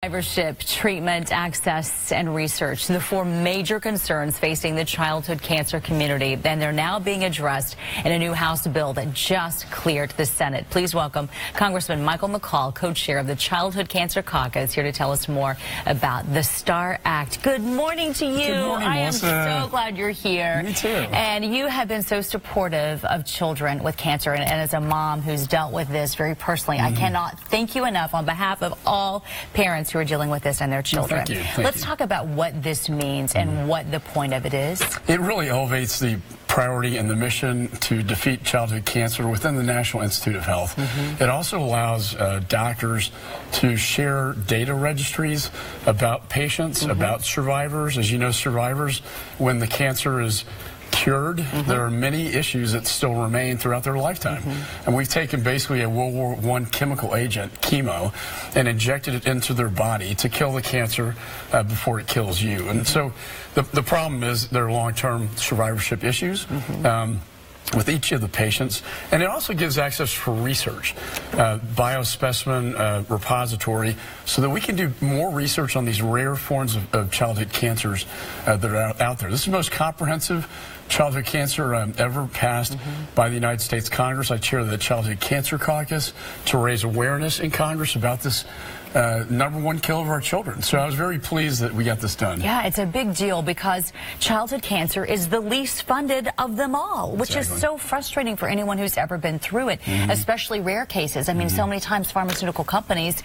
Survivorship, treatment, access, and research, the four major concerns facing the childhood cancer community, and they're now being addressed in a new House bill that just cleared the Senate. Please welcome Congressman McCaul, co-chair of the Childhood Cancer Caucus, here to tell us more about the STAR Act. Good morning to you. Good morning, I am Melissa. so glad you're here. Me too. And you have been so supportive of children with cancer, and as a mom who's dealt with this very personally, I cannot thank you enough on behalf of all parents who are dealing with this and their children. Thank you. Let's talk about what this means and what the point of it is. It really elevates the priority and the mission to defeat childhood cancer within the National Institute of Health. It also allows doctors to share data registries about patients, about survivors. As you know, survivors, when the cancer is cured, there are many issues that still remain throughout their lifetime. And we've taken basically a World War I chemical agent, chemo, and injected it into their body to kill the cancer before it kills you. And so the problem is there are long-term survivorship issues. With each of the patients, and it also gives access for research, biospecimen repository, so that we can do more research on these rare forms of childhood cancers that are out there. This is the most comprehensive childhood cancer ever passed by the United States Congress. I chair the Childhood Cancer Caucus to raise awareness in Congress about this #1 killer of our children. So I was very pleased that we got this done. Yeah, it's a big deal because childhood cancer is the least funded of them all, which is so frustrating for anyone who's ever been through it, especially rare cases. I mean, so many times pharmaceutical companies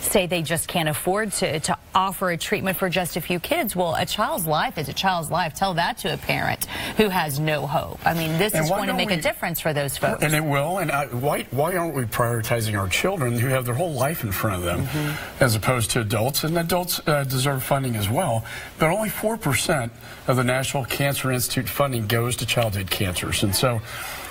say they just can't afford to offer a treatment for just a few kids. Well, a child's life is a child's life. Tell that to a parent who has no hope. I mean, this is going to make a difference for those folks. And it will. And why aren't we prioritizing our children who have their whole life in front of them as opposed to adults? And adults deserve funding as well. But only 4% of the National Cancer Institute funding goes to childhood cancers. And so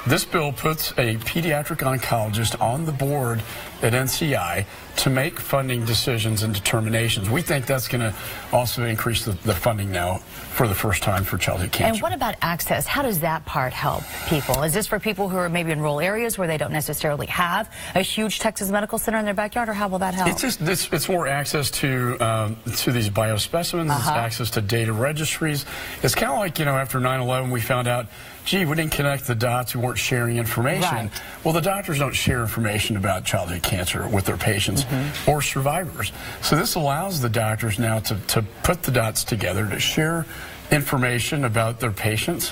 this bill puts a pediatric oncologist on the board at NCI to make funding decisions and determinations. We think that's going to also increase the funding now for the first time for childhood cancer. And what about access? How does that part help people? Is this for people who are maybe in rural areas where they don't necessarily have a huge Texas medical center in their backyard, or how will that help? It's more access to these biospecimens, it's access to data registries. It's kind of like, you know, after 9/11 we found out, gee, we didn't connect the dots, we weren't sharing information. Right. Well, the doctors don't share information about childhood cancer with their patients or survivors. So this allows the doctors now to put the dots together, to share information about their patients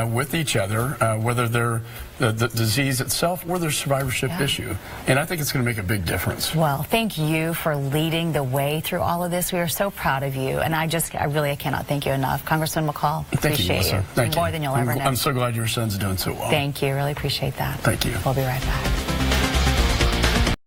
with each other, whether they're the disease itself or their survivorship issue. And I think it's going to make a big difference. Well, thank you for leading the way through all of this. We are so proud of you. And I really cannot thank you enough. Congressman McCaul, appreciate you. Thank you. More than you'll ever know. I'm so glad your son's doing so well. Thank you. Really appreciate that. Thank you. We'll be right back.